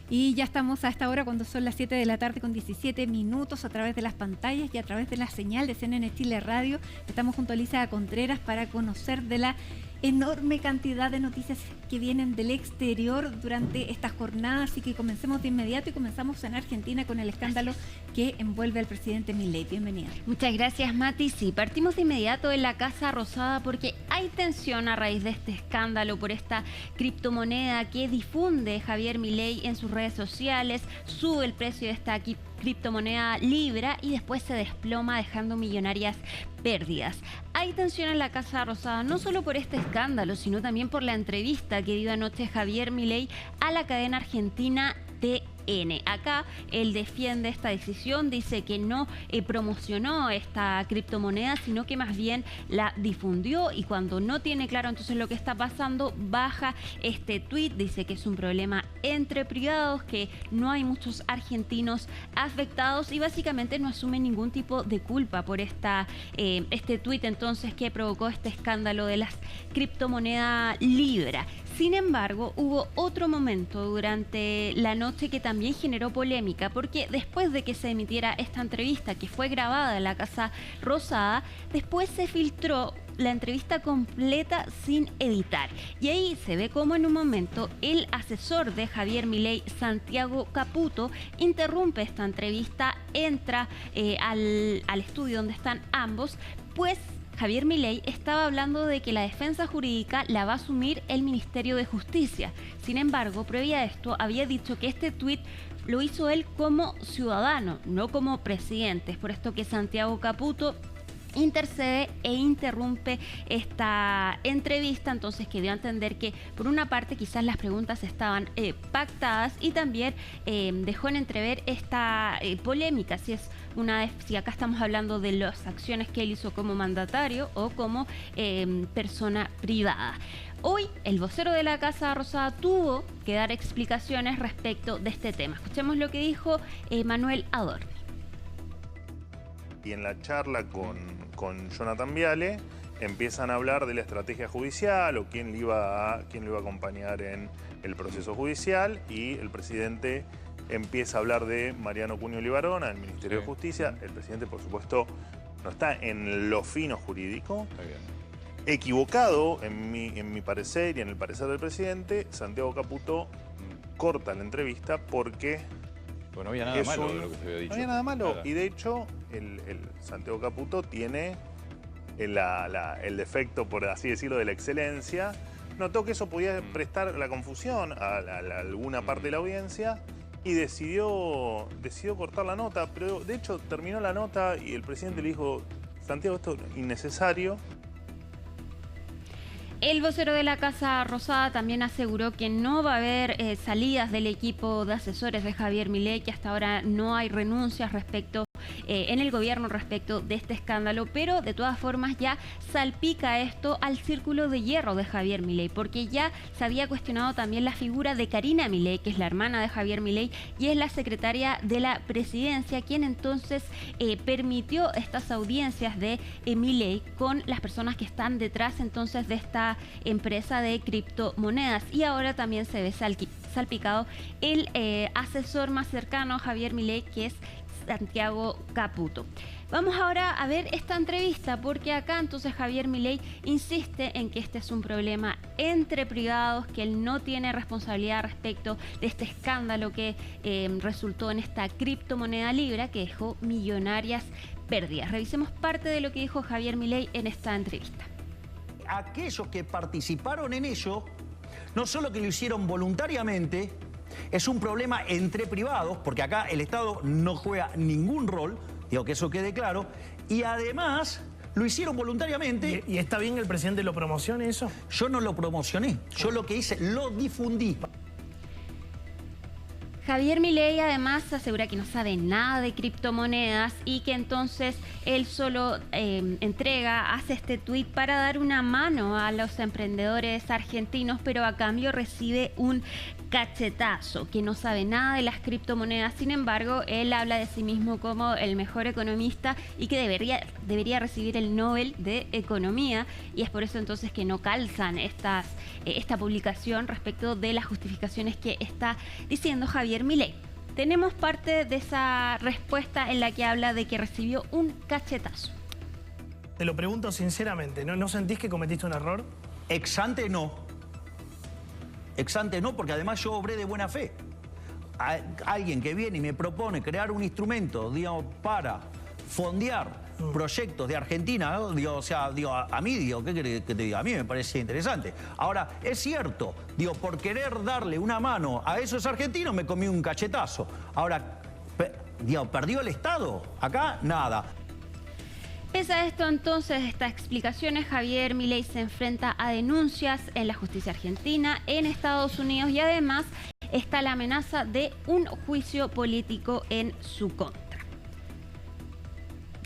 Y ya estamos a esta hora cuando son las 7 de la tarde con 17 minutos a través de las pantallas y a través de la señal de CNN Chile Radio. Estamos junto a Elisa Contreras para conocer de la enorme cantidad de noticias que vienen del exterior durante esta jornada. Así que comencemos de inmediato y comenzamos en Argentina con el escándalo que envuelve al presidente Milei. Bienvenida. Muchas gracias, Mati. Sí, partimos de inmediato en la Casa Rosada porque hay tensión a raíz de este escándalo por esta criptomoneda que difunde Javier Milei en sus redes sociales. Sube el precio de esta criptomoneda Libra y después se desploma dejando millonarias pérdidas. Hay tensión en la Casa Rosada no solo por este escándalo, sino también por la entrevista que dio anoche Javier Milei a la cadena argentina TN. Acá él defiende esta decisión, dice que no promocionó esta criptomoneda, sino que más bien la difundió, y cuando no tiene claro entonces lo que está pasando, baja este tuit, dice que es un problema entre privados, que no hay muchos argentinos afectados y básicamente no asume ningún tipo de culpa por este tuit entonces que provocó este escándalo de las criptomonedas Libra. Sin embargo, hubo otro momento durante la noche que también generó polémica, porque después de que se emitiera esta entrevista que fue grabada en la Casa Rosada, después se filtró la entrevista completa sin editar. Y ahí se ve como en un momento el asesor de Javier Milei, Santiago Caputo, interrumpe esta entrevista, entra al estudio donde están ambos, pues Javier Milei estaba hablando de que la defensa jurídica la va a asumir el Ministerio de Justicia. Sin embargo, previa a esto, había dicho que este tuit lo hizo él como ciudadano, no como presidente. Es por esto que Santiago Caputo intercede e interrumpe esta entrevista, entonces que dio a entender que por una parte quizás las preguntas estaban pactadas y también dejó en entrever esta polémica, si acá estamos hablando de las acciones que él hizo como mandatario o como persona privada. Hoy el vocero de la Casa Rosada tuvo que dar explicaciones respecto de este tema. Escuchemos lo que dijo Manuel Adorni. Y en la charla con Jonathan Viale empiezan a hablar de la estrategia judicial o quién lo iba a acompañar en el proceso judicial, y el presidente empieza a hablar de Mariano Cunio Libarona, del Ministerio de Justicia. El presidente, por supuesto, no está en lo fino jurídico. Equivocado en mi parecer y en el parecer del presidente, Santiago Caputo corta la entrevista porque no había nada malo de lo que se había dicho. No había nada malo. Claro. Y de hecho, el Santiago Caputo tiene el defecto, por así decirlo, de la excelencia. Notó que eso podía prestar la confusión a alguna parte de la audiencia y decidió cortar la nota. Pero de hecho terminó la nota y el presidente le dijo: Santiago, esto es innecesario. El vocero de la Casa Rosada también aseguró que no va a haber salidas del equipo de asesores de Javier Milei, que hasta ahora no hay renuncias en el gobierno respecto de este escándalo, pero de todas formas ya salpica esto al círculo de hierro de Javier Milei, porque ya se había cuestionado también la figura de Karina Milei, que es la hermana de Javier Milei y es la secretaria de la presidencia, quien entonces permitió estas audiencias de Milei con las personas que están detrás entonces de esta empresa de criptomonedas. Y ahora también se ve salpicado el asesor más cercano a Javier Milei, que es Santiago Caputo. Vamos ahora a ver esta entrevista, porque acá entonces Javier Milei insiste en que este es un problema entre privados, que él no tiene responsabilidad respecto de este escándalo que resultó en esta criptomoneda Libra que dejó millonarias pérdidas. Revisemos parte de lo que dijo Javier Milei en esta entrevista. Aquellos que participaron en ello, no solo que lo hicieron voluntariamente, es un problema entre privados, porque acá el Estado no juega ningún rol, digo que eso quede claro, y además lo hicieron voluntariamente. ¿Y está bien que el presidente lo promocione eso? Yo no lo promocioné, yo lo que hice, lo difundí. Javier Milei además asegura que no sabe nada de criptomonedas y que entonces él solo hace este tuit para dar una mano a los emprendedores argentinos, pero a cambio recibe un cachetazo, que no sabe nada de las criptomonedas. Sin embargo, él habla de sí mismo como el mejor economista y que debería recibir el Nobel de Economía, y es por eso entonces que no calzan esta publicación respecto de las justificaciones que está diciendo Javier Milei. Tenemos parte de esa respuesta en la que habla de que recibió un cachetazo. Te lo pregunto sinceramente, ¿no sentís que cometiste un error? Ex ante no. Ex ante no, porque además yo obré de buena fe. Alguien que viene y me propone crear un instrumento, digamos, para fondear proyectos de Argentina, ¿no? A mí, ¿qué querés que te diga? A mí me parece interesante. Ahora, es cierto, por querer darle una mano a esos argentinos me comí un cachetazo. Ahora, ¿perdió el Estado? Acá, nada. Pese a esto, entonces, estas explicaciones, Javier Milei se enfrenta a denuncias en la justicia argentina, en Estados Unidos, y además está la amenaza de un juicio político en su contra.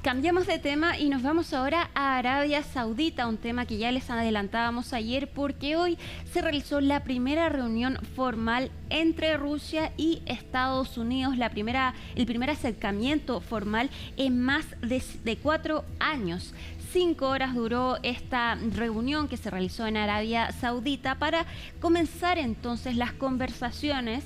Cambiamos de tema y nos vamos ahora a Arabia Saudita, un tema que ya les adelantábamos ayer, porque hoy se realizó la primera reunión formal entre Rusia y Estados Unidos, el primer acercamiento formal en más de 4 años. 5 horas duró esta reunión que se realizó en Arabia Saudita para comenzar entonces las conversaciones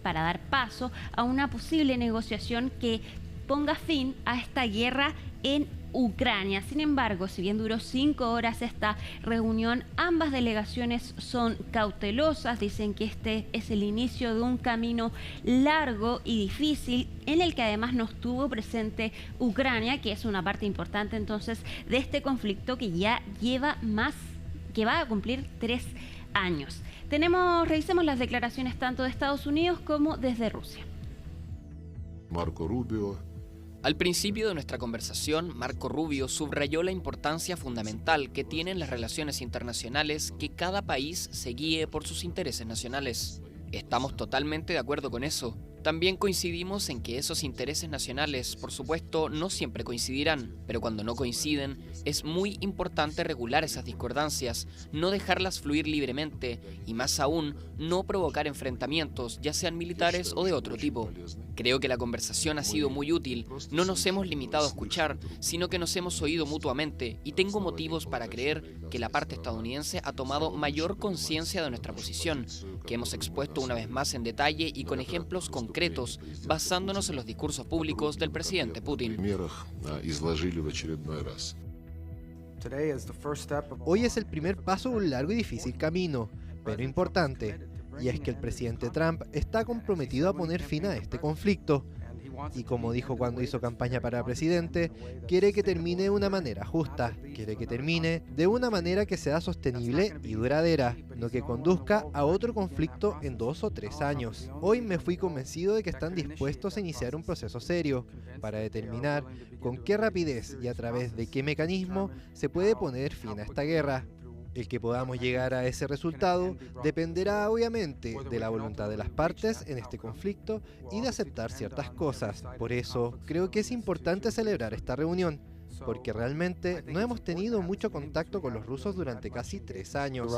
para dar paso a una posible negociación que ponga fin a esta guerra en Ucrania. Sin embargo, si bien duró 5 horas esta reunión, ambas delegaciones son cautelosas. Dicen que este es el inicio de un camino largo y difícil en el que además no estuvo presente Ucrania, que es una parte importante entonces de este conflicto que ya que va a cumplir 3 años. Revisemos las declaraciones tanto de Estados Unidos como desde Rusia. Marco Rubio. Al principio de nuestra conversación, Marco Rubio subrayó la importancia fundamental que tienen las relaciones internacionales, que cada país se guíe por sus intereses nacionales. Estamos totalmente de acuerdo con eso. También coincidimos en que esos intereses nacionales, por supuesto, no siempre coincidirán, pero cuando no coinciden, es muy importante regular esas discordancias, no dejarlas fluir libremente y, más aún, no provocar enfrentamientos, ya sean militares o de otro tipo. Creo que la conversación ha sido muy útil, no nos hemos limitado a escuchar, sino que nos hemos oído mutuamente, y tengo motivos para creer que la parte estadounidense ha tomado mayor conciencia de nuestra posición, que hemos expuesto una vez más en detalle y con ejemplos concretos, basándonos en los discursos públicos del presidente Putin. Hoy es el primer paso de un largo y difícil camino, pero importante, y es que el presidente Trump está comprometido a poner fin a este conflicto. Y como dijo cuando hizo campaña para presidente, quiere que termine de una manera justa, quiere que termine de una manera que sea sostenible y duradera, no que conduzca a otro conflicto en 2 o 3 años. Hoy me fui convencido de que están dispuestos a iniciar un proceso serio para determinar con qué rapidez y a través de qué mecanismo se puede poner fin a esta guerra. El que podamos llegar a ese resultado dependerá obviamente de la voluntad de las partes en este conflicto y de aceptar ciertas cosas. Por eso creo que es importante celebrar esta reunión, porque realmente no hemos tenido mucho contacto con los rusos durante casi 3 años.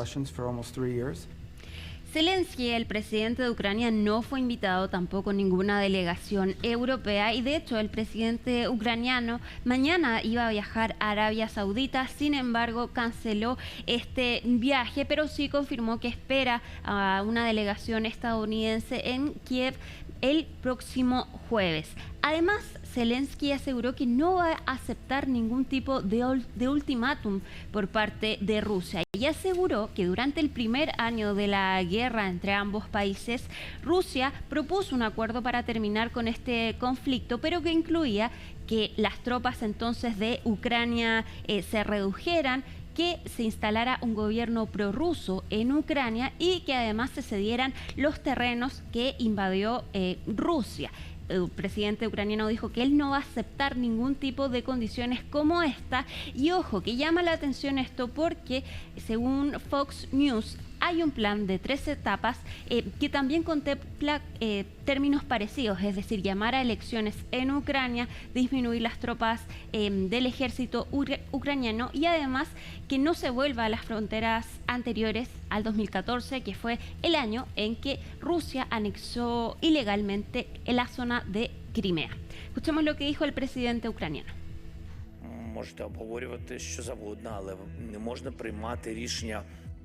Zelensky, el presidente de Ucrania, no fue invitado tampoco a ninguna delegación europea, y de hecho el presidente ucraniano mañana iba a viajar a Arabia Saudita. Sin embargo, canceló este viaje, pero sí confirmó que espera a una delegación estadounidense en Kiev el próximo jueves. Además, Zelensky aseguró que no va a aceptar ningún tipo de ultimátum por parte de Rusia, y aseguró que durante el primer año de la guerra entre ambos países, Rusia propuso un acuerdo para terminar con este conflicto, pero que incluía que las tropas entonces de Ucrania se redujeran, que se instalara un gobierno prorruso en Ucrania y que además se cedieran los terrenos que invadió Rusia. El presidente ucraniano dijo que él no va a aceptar ningún tipo de condiciones como esta, y ojo, que llama la atención esto porque según Fox News, hay un plan de 3 etapas que también contempla términos parecidos, es decir, llamar a elecciones en Ucrania, disminuir las tropas del ejército ucraniano y además que no se vuelva a las fronteras anteriores al 2014, que fue el año en que Rusia anexó ilegalmente la zona de Crimea. Escuchemos lo que dijo el presidente ucraniano.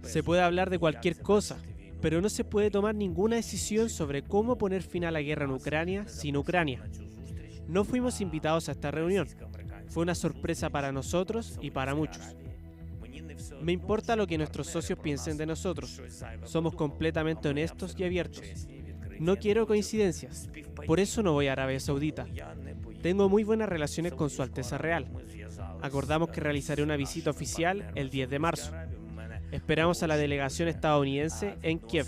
Se puede hablar de cualquier cosa, pero no se puede tomar ninguna decisión sobre cómo poner fin a la guerra en Ucrania sin Ucrania. No fuimos invitados a esta reunión. Fue una sorpresa para nosotros y para muchos. Me importa lo que nuestros socios piensen de nosotros. Somos completamente honestos y abiertos. No quiero coincidencias. Por eso no voy a Arabia Saudita. Tengo muy buenas relaciones con Su Alteza Real. Acordamos que realizaré una visita oficial el 10 de marzo. Esperamos a la delegación estadounidense en Kiev.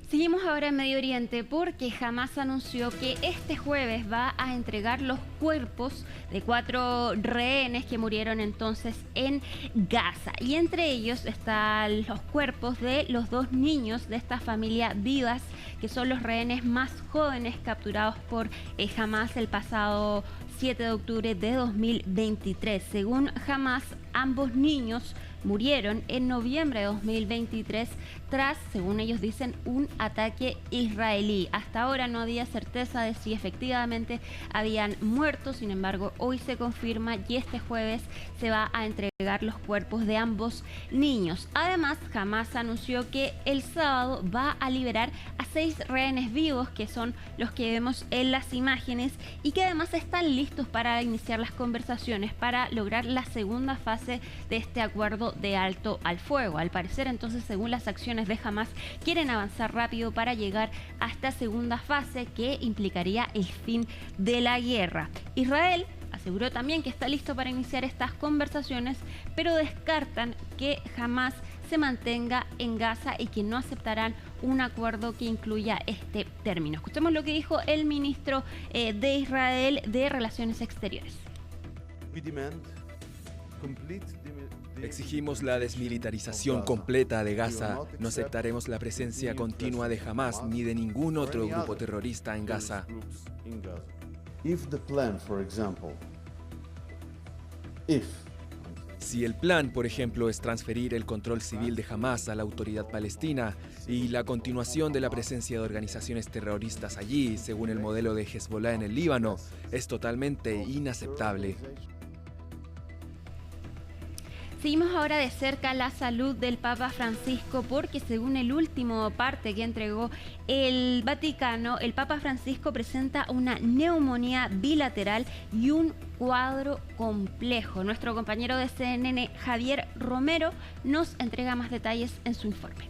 Seguimos ahora en Medio Oriente porque Hamás anunció que este jueves va a entregar los cuerpos de 4 rehenes que murieron entonces en Gaza. Y entre ellos están los cuerpos de los 2 niños de esta familia vivas, que son los rehenes más jóvenes capturados por Hamás el pasado 7 de octubre de 2023. Según Hamás, ambos niños murieron en noviembre de 2023 tras, según ellos dicen, un ataque israelí. Hasta ahora no había certeza de si efectivamente habían muerto, sin embargo, hoy se confirma y este jueves se va a entregar los cuerpos de ambos niños. Además, Hamás anunció que el sábado va a liberar a 6 rehenes vivos, que son los que vemos en las imágenes, y que además están listos para iniciar las conversaciones para lograr la segunda fase de este acuerdo de alto al fuego. Al parecer, entonces, según las acciones de Hamás, quieren avanzar rápido para llegar a esta segunda fase que implicaría el fin de la guerra. Israel aseguró también que está listo para iniciar estas conversaciones, pero descartan que Hamás se mantenga en Gaza y que no aceptarán un acuerdo que incluya este término. Escuchemos lo que dijo el ministro de Israel de Relaciones Exteriores. Exigimos la desmilitarización completa de Gaza. No aceptaremos la presencia continua de Hamás ni de ningún otro grupo terrorista en Gaza. Si el plan, por ejemplo, es transferir el control civil de Hamás a la autoridad palestina y la continuación de la presencia de organizaciones terroristas allí, según el modelo de Hezbollah en el Líbano, es totalmente inaceptable. Seguimos ahora de cerca la salud del Papa Francisco porque según el último parte que entregó el Vaticano, el Papa Francisco presenta una neumonía bilateral y un cuadro complejo. Nuestro compañero de CNN, Javier Romero, nos entrega más detalles en su informe.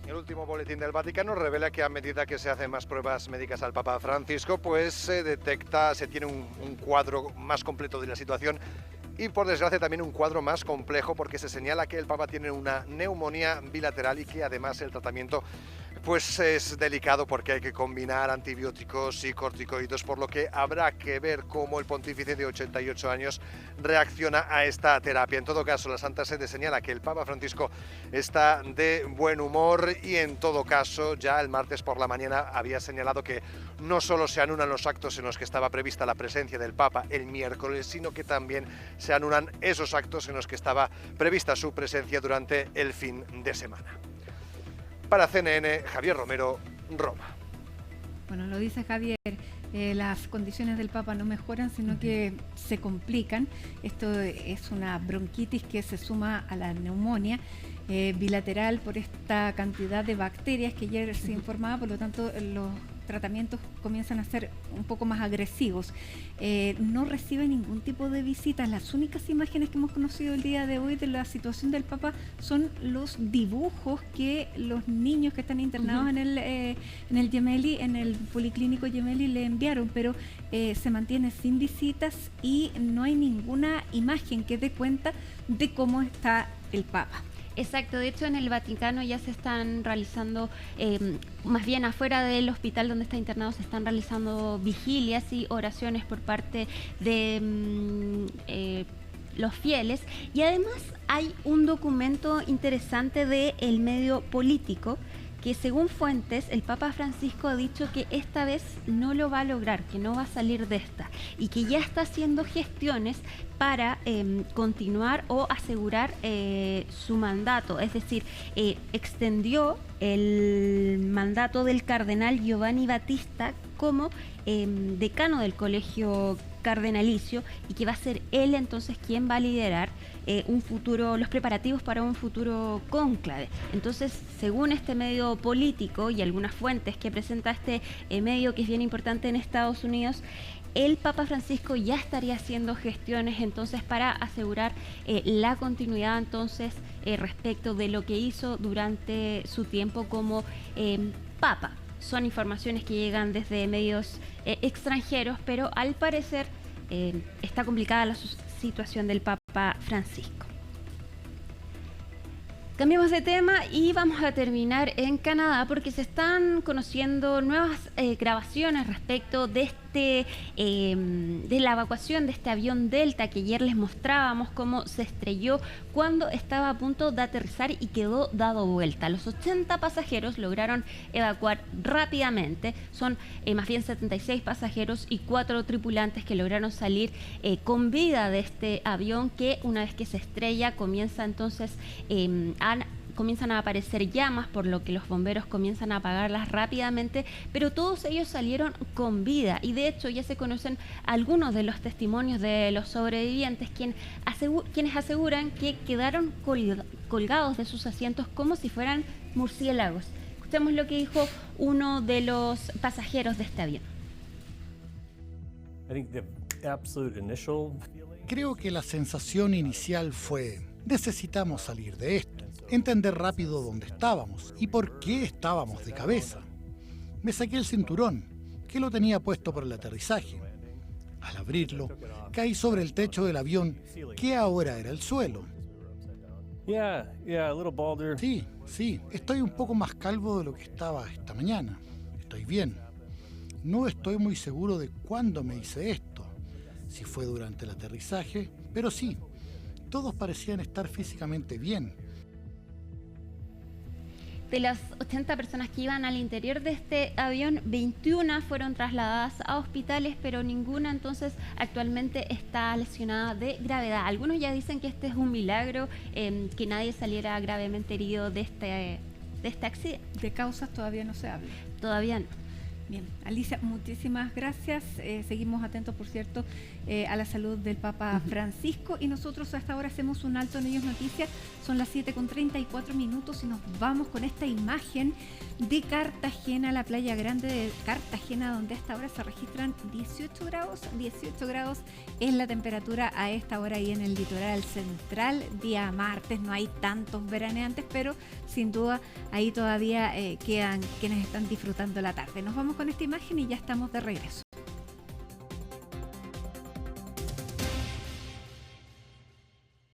El último boletín del Vaticano revela que a medida que se hacen más pruebas médicas al Papa Francisco, pues se tiene un cuadro más completo de la situación. Y por desgracia también un cuadro más complejo porque se señala que el Papa tiene una neumonía bilateral y que además el tratamiento pues es delicado porque hay que combinar antibióticos y corticoides, por lo que habrá que ver cómo el pontífice de 88 años reacciona a esta terapia. En todo caso, la Santa Sede señala que el Papa Francisco está de buen humor y en todo caso ya el martes por la mañana había señalado que no solo se anulan los actos en los que estaba prevista la presencia del Papa el miércoles, sino que también se anulan esos actos en los que estaba prevista su presencia durante el fin de semana. Para CNN, Javier Romero, Roma. Bueno, lo dice Javier, las condiciones del Papa no mejoran, sino que se complican. Esto es una bronquitis que se suma a la neumonía bilateral por esta cantidad de bacterias que ayer se informaba, por lo tanto los tratamientos comienzan a ser un poco más agresivos. No recibe ningún tipo de visitas. Las únicas imágenes que hemos conocido el día de hoy de la situación del Papa son los dibujos que los niños que están internados en el Gemelli, en el Policlínico Gemelli, le enviaron, pero se mantiene sin visitas y no hay ninguna imagen que dé cuenta de cómo está el Papa. Exacto, de hecho en el Vaticano ya se están realizando, más bien afuera del hospital donde está internado, se están realizando vigilias y oraciones por parte de los fieles. Y además hay un documento interesante del medio político que, según fuentes, el Papa Francisco ha dicho que esta vez no lo va a lograr, que no va a salir de esta y que ya está haciendo gestiones para continuar o asegurar su mandato. Es decir, extendió el mandato del cardenal Giovanni Battista como decano del colegio cardenalicio, y que va a ser él entonces quien va a liderar los preparativos para un futuro cónclave. Entonces, según este medio político y algunas fuentes que presenta este medio, que es bien importante en Estados Unidos, el Papa Francisco ya estaría haciendo gestiones entonces para asegurar la continuidad entonces respecto de lo que hizo durante su tiempo como Papa. Son informaciones que llegan desde medios extranjeros, pero al parecer está complicada la situación del Papa Francisco. Cambiamos de tema y vamos a terminar en Canadá, porque se están conociendo nuevas grabaciones respecto de de la evacuación de este avión Delta, que ayer les mostrábamos cómo se estrelló cuando estaba a punto de aterrizar y quedó dado vuelta. Los 80 pasajeros lograron evacuar rápidamente. Son más bien 76 pasajeros y 4 tripulantes que lograron salir con vida de este avión, que una vez que se estrella comienza entonces comienzan a aparecer llamas, por lo que los bomberos comienzan a apagarlas rápidamente, pero todos ellos salieron con vida. Y de hecho ya se conocen algunos de los testimonios de los sobrevivientes, quienes aseguran que quedaron colgados de sus asientos como si fueran murciélagos. Escuchemos lo que dijo uno de los pasajeros de este avión. Creo que la sensación inicial fue: necesitamos salir de esto, entender rápido dónde estábamos y por qué estábamos de cabeza. Me saqué el cinturón, que lo tenía puesto por el aterrizaje. Al abrirlo, caí sobre el techo del avión, que ahora era el suelo. Sí, estoy un poco más calvo de lo que estaba esta mañana. Estoy bien. No estoy muy seguro de cuándo me hice esto, si fue durante el aterrizaje, pero sí, todos parecían estar físicamente bien. De las 80 personas que iban al interior de este avión, 21 fueron trasladadas a hospitales, pero ninguna entonces actualmente está lesionada de gravedad. Algunos ya dicen que este es un milagro, que nadie saliera gravemente herido de este accidente. De causas todavía no se habla. Todavía no. Bien, Alicia, muchísimas gracias. Seguimos atentos, por cierto, a la salud del Papa Francisco, y nosotros hasta ahora hacemos un alto en Ellos Noticias. Son las 7:34 y nos vamos con esta imagen de Cartagena, la playa grande de Cartagena, donde a esta hora se registran 18 grados. 18 grados es la temperatura a esta hora ahí en el litoral central. Día martes, no hay tantos veraneantes, pero sin duda ahí todavía quedan quienes están disfrutando la tarde. Nos vamos con esta imagen y ya estamos de regreso.